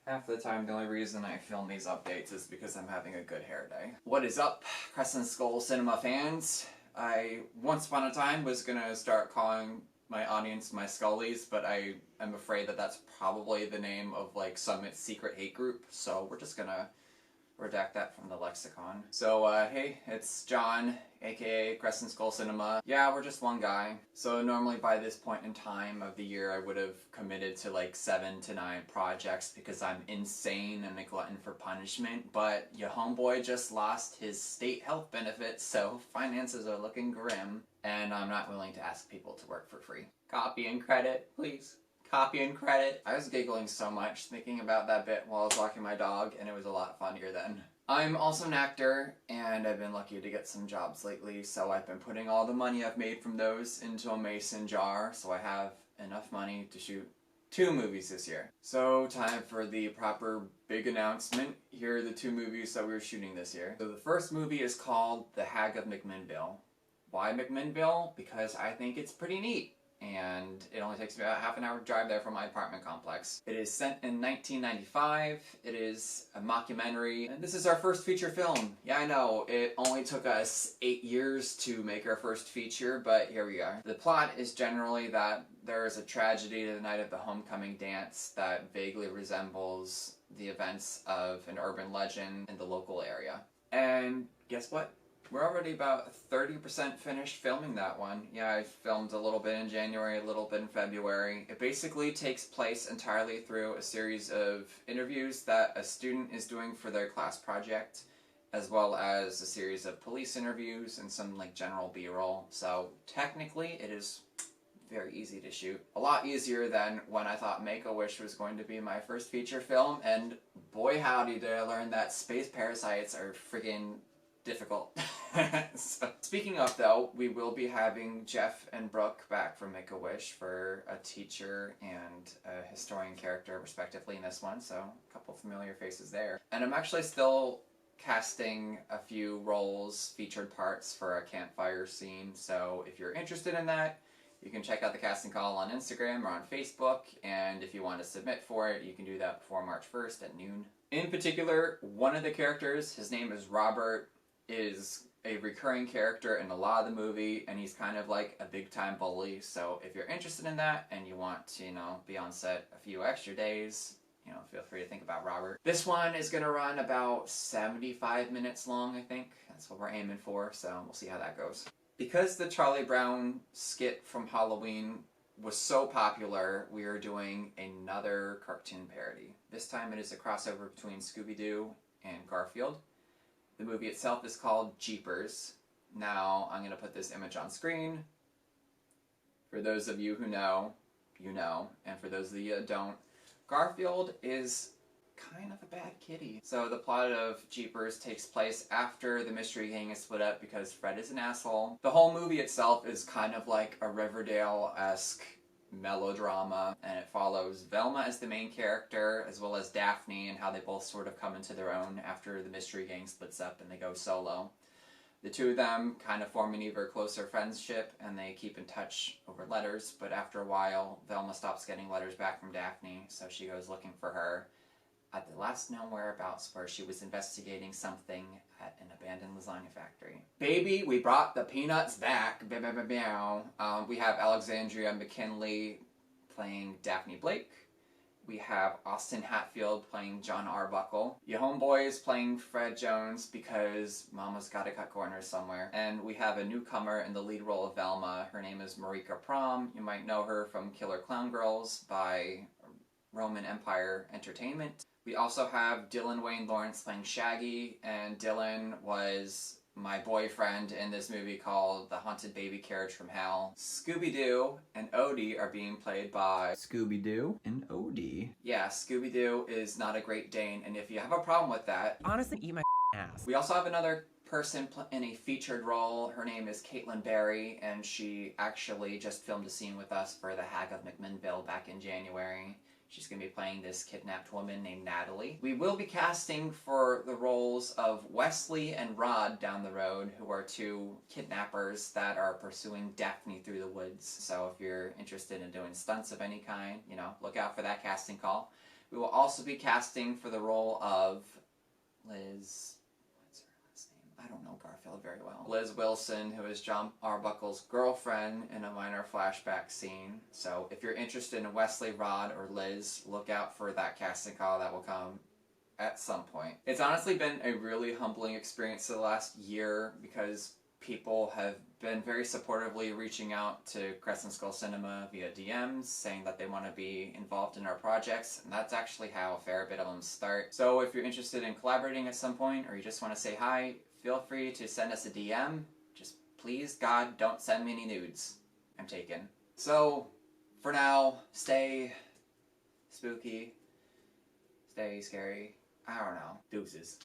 Half the time, the only reason I film these updates is because I'm having a good hair day. What is up, Crescent Skull Cinema fans? I, once upon a time, was gonna start calling my audience my Scullies, but I am afraid that that's probably the name of, like, Summit's secret hate group, so we're just gonna redact that from the lexicon. So, hey, it's John, aka Crescent Skull Cinema. Yeah, we're just one guy. So normally by this point in time of the year I would have committed to like 7 to 9 projects because I'm insane and a glutton for punishment, but your homeboy just lost his state health benefits, so finances are looking grim, and I'm not willing to ask people to work for free. Copy and credit, please. Copy and credit. I was giggling so much thinking about that bit while I was walking my dog, and it was a lot funnier then. I'm also an actor, and I've been lucky to get some jobs lately, so I've been putting all the money I've made from those into a mason jar, so I have enough money to shoot 2 movies this year. So, time for the proper big announcement. Here are the 2 movies that we're shooting this year. So the first movie is called The Hag of MCMINNVILLE. Why MCMINNVILLE? Because I think it's pretty neat, and it only takes me about half an hour drive there from my apartment complex. It is set in 1995, it is a mockumentary, and this is our first feature film. Yeah, I know, it only took us 8 years to make our first feature, but here we are. The plot is generally that there is a tragedy the night of the homecoming dance that vaguely resembles the events of an urban legend in the local area. And guess what? We're already about 30% finished filming that one. Yeah, I filmed a little bit in January, a little bit in February. It basically takes place entirely through a series of interviews that a student is doing for their class project, as well as a series of police interviews and some like general B-roll. So technically it is very easy to shoot. A lot easier than when I thought Make-A-Wish was going to be my first feature film, and boy howdy did I learn that space parasites are friggin' difficult. So, speaking of though, we will be having Jeff and Brooke back from Make-A-Wish for a teacher and a historian character respectively in this one, so a couple familiar faces there. And I'm actually still casting a few roles, featured parts for a campfire scene, so if you're interested in that, you can check out the casting call on Instagram or on Facebook, and if you want to submit for it, you can do that before March 1st at noon. In particular, one of the characters, his name is Robert, is a recurring character in a lot of the movie, and he's kind of like a big-time bully, so if you're interested in that and you want to, be on set a few extra days, feel free to think about Robert. This one is going to run about 75 minutes long, I think. That's what we're aiming for, so we'll see how that goes. Because the Charlie Brown skit from Halloween was so popular, we are doing another cartoon parody. This time it is a crossover between Scooby-Doo and Garfield. The movie itself is called Jeepers. Now, I'm going to put this image on screen. For those of you who know, you know, and for those of you that don't, Garfield is kind of a bad kitty. So the plot of Jeepers takes place after the mystery gang is split up because Fred is an asshole. The whole movie itself is kind of like a Riverdale-esque melodrama, and it follows Velma as the main character, as well as Daphne, and how they both sort of come into their own after the mystery gang splits up and they go solo. The two of them kind of form an even closer friendship, and they keep in touch over letters, but after a while, Velma stops getting letters back from Daphne, so she goes looking for her at the last known whereabouts, where she was investigating something at an abandoned lasagna factory. Baby, we brought the peanuts back. We have Alexandria McKinley playing Daphne Blake. We have Austin Hatfield playing John Arbuckle. Your homeboy is playing Fred Jones because Mama's gotta cut corners somewhere. And we have a newcomer in the lead role of Velma. Her name is Marika Prom. You might know her from Killer Clown Girls by Roman Empire Entertainment. We also have Dylan Wayne Lawrence playing Shaggy, and Dylan was my boyfriend in this movie called The Haunted Baby Carriage from Hell. Scooby-Doo and Odie are being played by Scooby-Doo and Odie. Yeah, Scooby-Doo is not a Great Dane, and if you have a problem with that, honestly, eat my ass. We also have another person in a featured role. Her name is Caitlin Barry, and she actually just filmed a scene with us for The Hag of MCMINNVILLE back in January. She's going to be playing this kidnapped woman named Natalie. We will be casting for the roles of Wesley and Rod down the road, who are 2 kidnappers that are pursuing Daphne through the woods. So if you're interested in doing stunts of any kind, look out for that casting call. We will also be casting for the role of Liz... What's her last name? I don't know Garfield very well. Liz Wilson, who is John Arbuckle's girlfriend in a minor flashback scene. So if you're interested in Wesley, Rod, or Liz, look out for that casting call that will come at some point. It's honestly been a really humbling experience the last year because people have been very supportively reaching out to Crescent Skull Cinema via DMs saying that they want to be involved in our projects, and that's actually how a fair bit of them start. So if you're interested in collaborating at some point, or you just want to say hi, feel free to send us a DM. Just please, God, don't send me any nudes. I'm taken. So for now, stay spooky, stay scary. I don't know. Deuces.